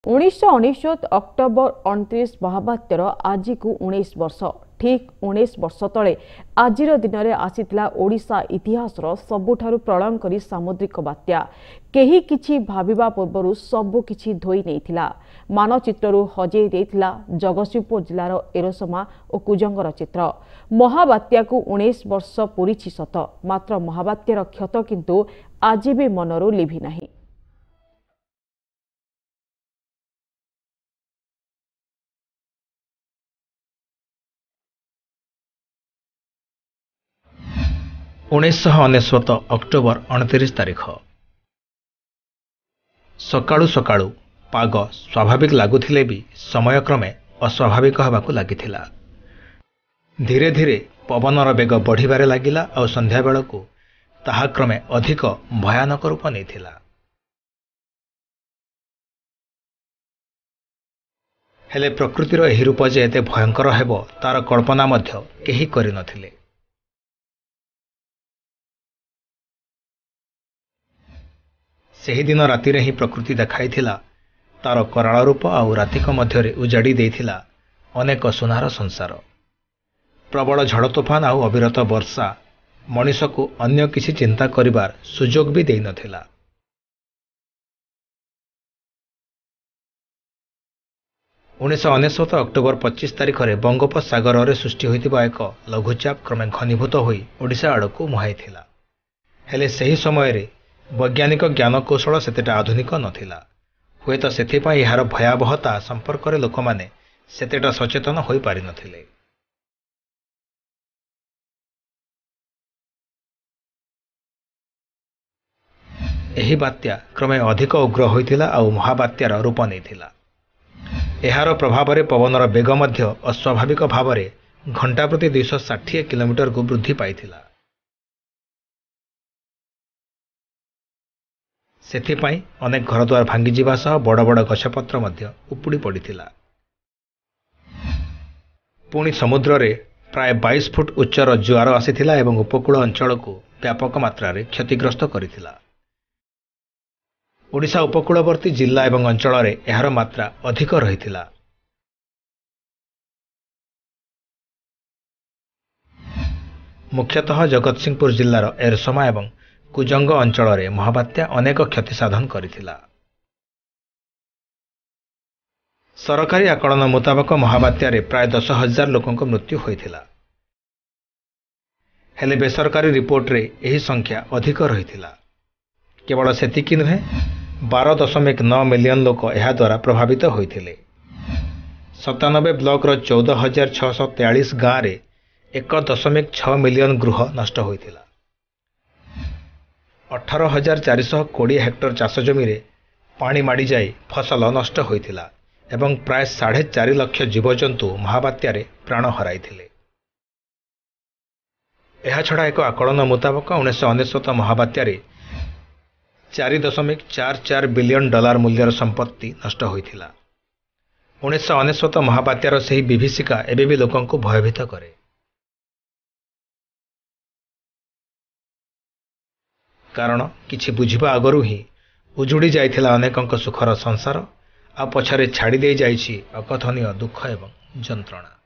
1999 October 29 महाबात्यर आज को 19 वर्ष ठीक 19 वर्ष तले आजिर दिन में आसीथिला ओडिशा इतिहासर सबुठारु प्रलयंकारी सामुद्रिक बात्या केही किछि भाबिबा पूर्वरु सबु किछि धोई नेइथिला मानचित्ररु हजेई देइथिला जगतसिंहपुर जिल्लार एरोसमा और कुजंगर चित्र। महाबात्या को 19 वर्ष पूरीछि सत मात्र महाबात्यार क्षत किंतु आज भी मनरु लिभि नाही। उन्नीस अक्टोबर 29 तारीख सकाळु सकाळु पाग स्वाभाविक लगुथिले भी समयक्रमे अस्वाभाविक होबाकु लागिथिला। धीरे धीरे पवनर बेग बढ़िबारे लागिला और संध्या बेलकु ताहा क्रमे अधिक भयानक रूप नेथिला। हेले प्रकृतिर एही रूप जे एते भयंकर हेबो तार कल्पना मध्य केही करि नथिले। सेही दिन राति रे ही प्रकृति देखाई थिला तार कराल रूप आउ रातिक मध्य उजाड़ी देइथिला अनेक सुनार संसार। प्रबल झड़ तोफान आउ अविरत वर्षा मनीष को अन्य किसी चिंता करिबार सुजोग भी देई नथिला। उन्नीस अक्टोबर 25 तारीख में बंगोपसागर में सृष्टि होइतिबा एक लघुचाप क्रमे घनीभूत होई ओडिशा आड़कू मुहाइथिला। हेले सही समय रे वैज्ञानिक ज्ञान कौशल सेतेटा आधुनिक नथिला। हुए तो सेथिपाई यार भयावहता संपर्क में लोक माने सेतेटा सचेतन होई पारि नथिले। एही बात्या क्रमे अधिक उग्र होइथिला आउ महाबात्यार रूप नेइथिला। एहार प्रभाव रे पवनर बेग मध्य अस्वाभाविक भाव में घंटा प्रति 260 किलोमीटर को वृद्धि पाइथिला। सेथिपाई अनेक घरद्वार भांगी जीवा सह बड़ बड़ गछपत्र मध्य उपुड़ी पड़िथिला। पुणी समुद्र रे प्राय 22 फुट उच्चर जुआर आसीथिला एवं उपकूल अंचल को व्यापक मात्रा रे क्षतिग्रस्त करिथिला। ओडिशा उपकूलवर्ती जिला एवं अंचल रे एहार मात्रा अधिक रहिथिला। मुख्यतः जगतसिंहपुर जिलार एरसमा एवं कुजंग अंचल रे महाबात्या अनेक क्षति साधन करिथिला। सरकारी आकलन मुताबक महाबात्या रे प्राय 10,000 लोकंक मृत्यु होइथिला। हेले बेसरकारी रिपोर्ट रे एही संख्या अधिक रहिथिला। केवल सेतिकी नुहे 12.9 मिलियन लोक एहा द्वारा प्रभावित होइथिले। 97 ब्लॉक रो 14,643 गाँ रे 1.6 मिलियन गृह नष्ट होइथिला। 18,420 हेक्टर चाष जमी रे पानी माड़ी जाई फसल नष्ट होइथिला एवं प्राय 4.5 लाख जीवजंतु महाबात्या रे प्राण हराइथिले। एहा छड़ा एक आकलन मुताबक 1999 महाबात्या रे 4.44 बिलियन डॉलर मूल्यर संपत्ति नष्ट होइथिला। 1999 महाबात्यार सही विभीषिका एबे भी लोकंकु भयभीत करे। कारण किछि बुझिबा आगरु ही उजुड़ी जाइथिला अनेकंक सुखर संसार आ पछरे छाड़ी दे जाइछि अकथनीय दुख एवं जंत्रणा।